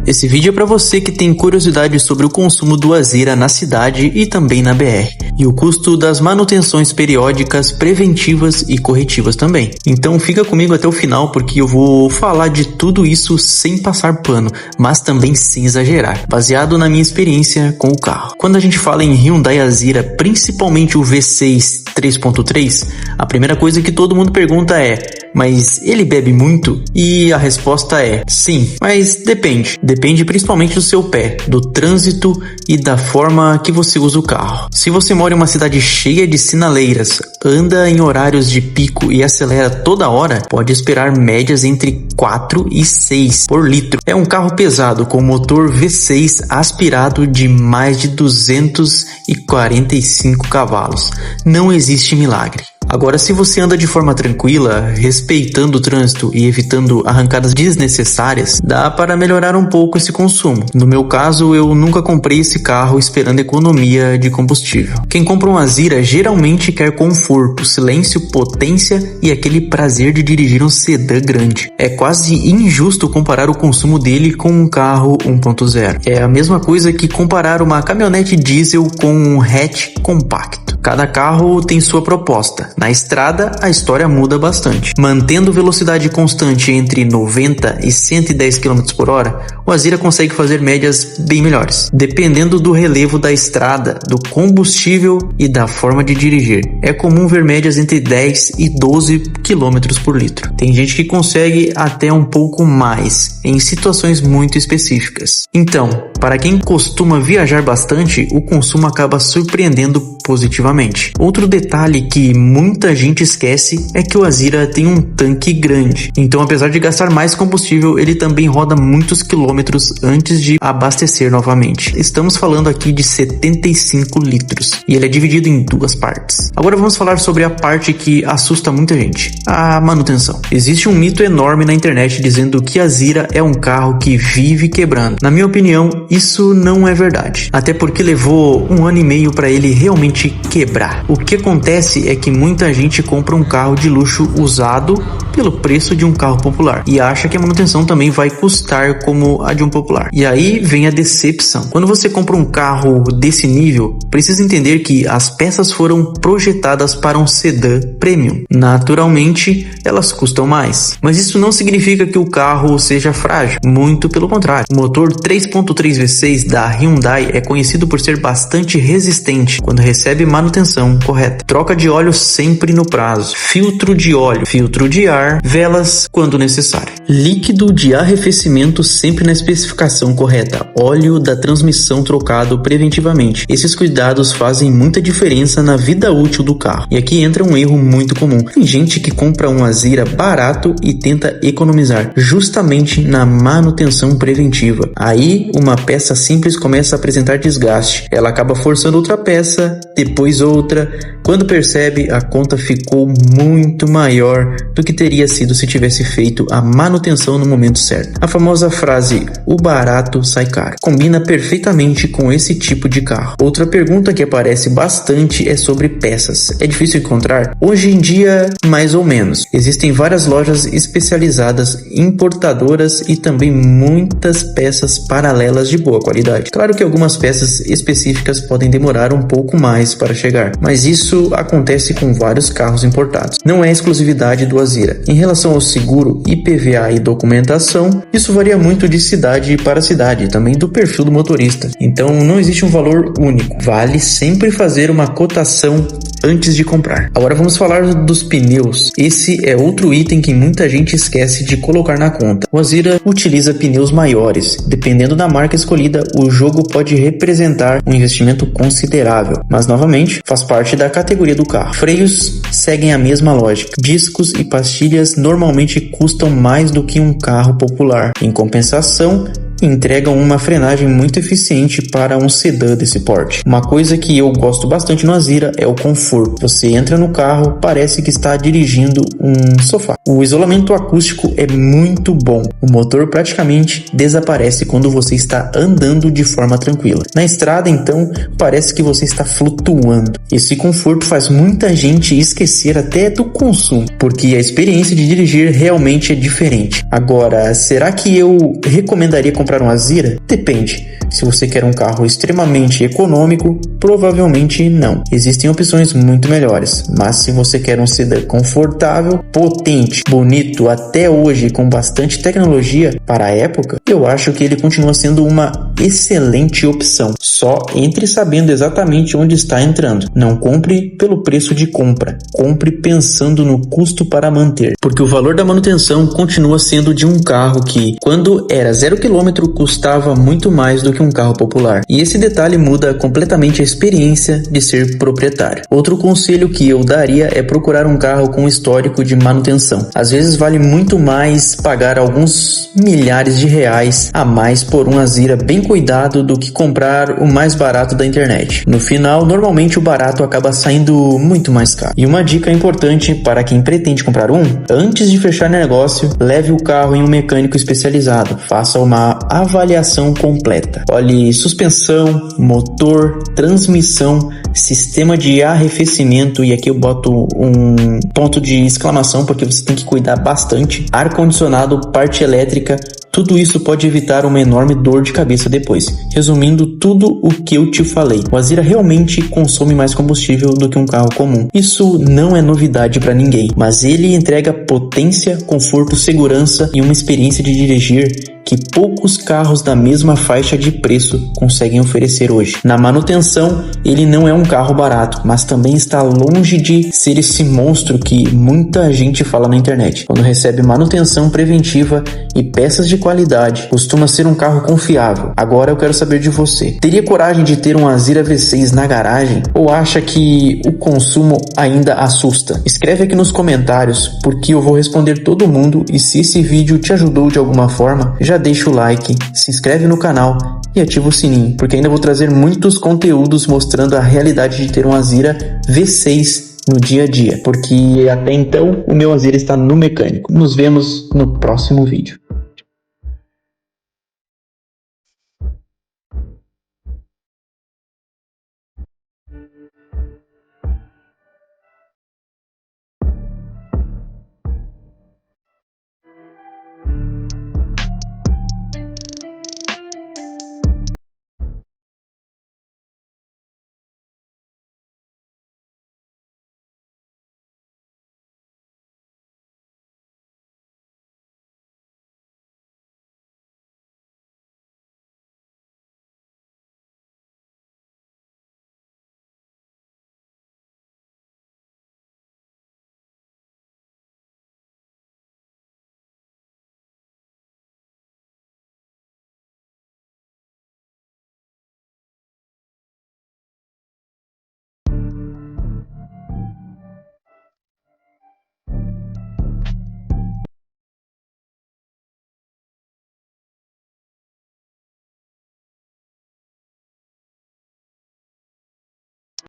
Esse vídeo é para você que tem curiosidade sobre o consumo do Azira na cidade e também na BR, e o custo das manutenções periódicas, preventivas e corretivas também. Então fica comigo até o final porque eu vou falar de tudo isso sem passar pano, mas também sem exagerar, baseado na minha experiência com o carro. Quando a gente fala em Hyundai Azira, principalmente o V6 3.3, a primeira coisa que todo mundo pergunta é: mas ele bebe muito? E a resposta é sim, mas depende. Depende principalmente do seu pé, do trânsito e da forma que você usa o carro. Se você mora em uma cidade cheia de sinaleiras, anda em horários de pico e acelera toda hora, pode esperar médias entre 4 e 6 por litro. É um carro pesado com motor V6 aspirado de mais de 245 cavalos. Não existe milagre. Agora, se você anda de forma tranquila, respeitando o trânsito e evitando arrancadas desnecessárias, dá para melhorar um pouco esse consumo. No meu caso, eu nunca comprei esse carro esperando economia de combustível. Quem compra um Azira geralmente quer conforto, silêncio, potência e aquele prazer de dirigir um sedã grande. É quase injusto comparar o consumo dele com um carro 1.0. É a mesma coisa que comparar uma caminhonete diesel com um hatch compacto. Cada carro tem sua proposta. Na estrada, a história muda bastante. Mantendo velocidade constante entre 90 e 110 km por hora, o Azira consegue fazer médias bem melhores, dependendo do relevo da estrada, do combustível e da forma de dirigir. É comum ver médias entre 10 e 12 km por litro. Tem gente que consegue até um pouco mais, em situações muito específicas. Então, para quem costuma viajar bastante, o consumo acaba surpreendendo positivamente. Outro detalhe que muita gente esquece é que o Azira tem um tanque grande. Então, apesar de gastar mais combustível, ele também roda muitos quilômetros antes de abastecer novamente. Estamos falando aqui de 75 litros e ele é dividido em duas partes. Agora vamos falar sobre a parte que assusta muita gente: a manutenção. Existe um mito enorme na internet dizendo que Azira é um carro que vive quebrando. Na minha opinião, isso não é verdade. Até porque levou 1 ano e meio para ele realmente quebrar. O que acontece é que muita gente compra um carro de luxo usado pelo preço de um carro popular e acha que a manutenção também vai custar como a de um popular. E aí vem a decepção. Quando você compra um carro desse nível, precisa entender que as peças foram projetadas para um sedã premium. Naturalmente, elas custam mais. Mas isso não significa que o carro seja frágil. Muito pelo contrário. O motor 3.3 V6 da Hyundai é conhecido por ser bastante resistente quando recebe manutenção correta. Troca de óleo sempre no prazo. Filtro de óleo, filtro de ar, velas quando necessário. Líquido de arrefecimento sempre na especificação correta. Óleo da transmissão trocado preventivamente. Esses cuidados fazem muita diferença na vida útil do carro. E aqui entra um erro muito comum. Tem gente que compra um Azira barato e tenta economizar justamente na manutenção preventiva. Aí uma peça simples começa a apresentar desgaste. Ela acaba forçando outra peça, depois outra. Quando percebe, a conta ficou muito maior do que teria sido se tivesse feito a manutenção no momento certo. A famosa frase "o barato sai caro" combina perfeitamente com esse tipo de carro. Outra pergunta que aparece bastante é sobre peças. É difícil encontrar? Hoje em dia, mais ou menos. Existem várias lojas especializadas, importadoras e também muitas peças paralelas de boa qualidade. Claro que algumas peças específicas podem demorar um pouco mais para chegar, mas isso acontece com vários carros importados. Não é exclusividade do Azira. Em relação ao seguro, IPVA e documentação, isso varia muito de cidade para cidade e também do perfil do motorista. Então não existe um valor único. Vale sempre fazer uma cotação antes de comprar. Agora vamos falar dos pneus. Esse é outro item que muita gente esquece de colocar na conta. O Azira utiliza pneus maiores. Dependendo da marca escolhida, o jogo pode representar um investimento considerável, mas novamente faz parte da categoria do carro. Freios seguem a mesma lógica. Discos e pastilhas normalmente custam mais do que um carro popular. Em compensação, entregam uma frenagem muito eficiente para um sedã desse porte. Uma coisa que eu gosto bastante no Azira é o conforto. Você entra no carro, parece que está dirigindo um sofá. O isolamento acústico é muito bom. O motor praticamente desaparece quando você está andando de forma tranquila. Na estrada, então, parece que você está flutuando. Esse conforto faz muita gente esquecer até do consumo, porque a experiência de dirigir realmente é diferente. Agora, será que eu recomendaria comprar comprar um Azira? Depende. Se você quer um carro extremamente econômico, provavelmente não. Existem opções muito melhores, mas se você quer um sedã confortável, potente, bonito até hoje com bastante tecnologia para a época, eu acho que ele continua sendo uma excelente opção. Só entre sabendo exatamente onde está entrando. Não compre pelo preço de compra, compre pensando no custo para manter, porque o valor da manutenção continua sendo de um carro que, quando era 0 km, custava muito mais do que um carro popular. E esse detalhe muda completamente a experiência de ser proprietário. Outro conselho que eu daria é procurar um carro com histórico de manutenção. Às vezes vale muito mais pagar alguns milhares de reais a mais por um Azira bem cuidado do que comprar o mais barato da internet. No final, normalmente o barato acaba saindo muito mais caro. E uma dica importante para quem pretende comprar um: antes de fechar negócio, leve o carro em um mecânico especializado. Faça uma avaliação completa. Olhe suspensão, motor, transmissão, sistema de arrefecimento, e aqui eu boto um ponto de exclamação porque você tem que cuidar bastante, ar-condicionado, parte elétrica. Tudo isso pode evitar uma enorme dor de cabeça depois. Resumindo tudo o que eu te falei, o Azira realmente consome mais combustível do que um carro comum. Isso não é novidade para ninguém, mas ele entrega potência, conforto, segurança e uma experiência de dirigir que poucos carros da mesma faixa de preço conseguem oferecer hoje. Na manutenção, ele não é um carro barato, mas também está longe de ser esse monstro que muita gente fala na internet. Quando recebe manutenção preventiva e peças de qualidade, costuma ser um carro confiável. Agora eu quero saber de você. Teria coragem de ter um Azira V6 na garagem ou acha que o consumo ainda assusta? Escreve aqui nos comentários, porque eu vou responder todo mundo, e se esse vídeo te ajudou de alguma forma, já deixa o like, se inscreve no canal e ativa o sininho, porque ainda vou trazer muitos conteúdos mostrando a realidade de ter um Azira V6 no dia a dia, porque até então o meu Azira está no mecânico. Nos vemos no próximo vídeo.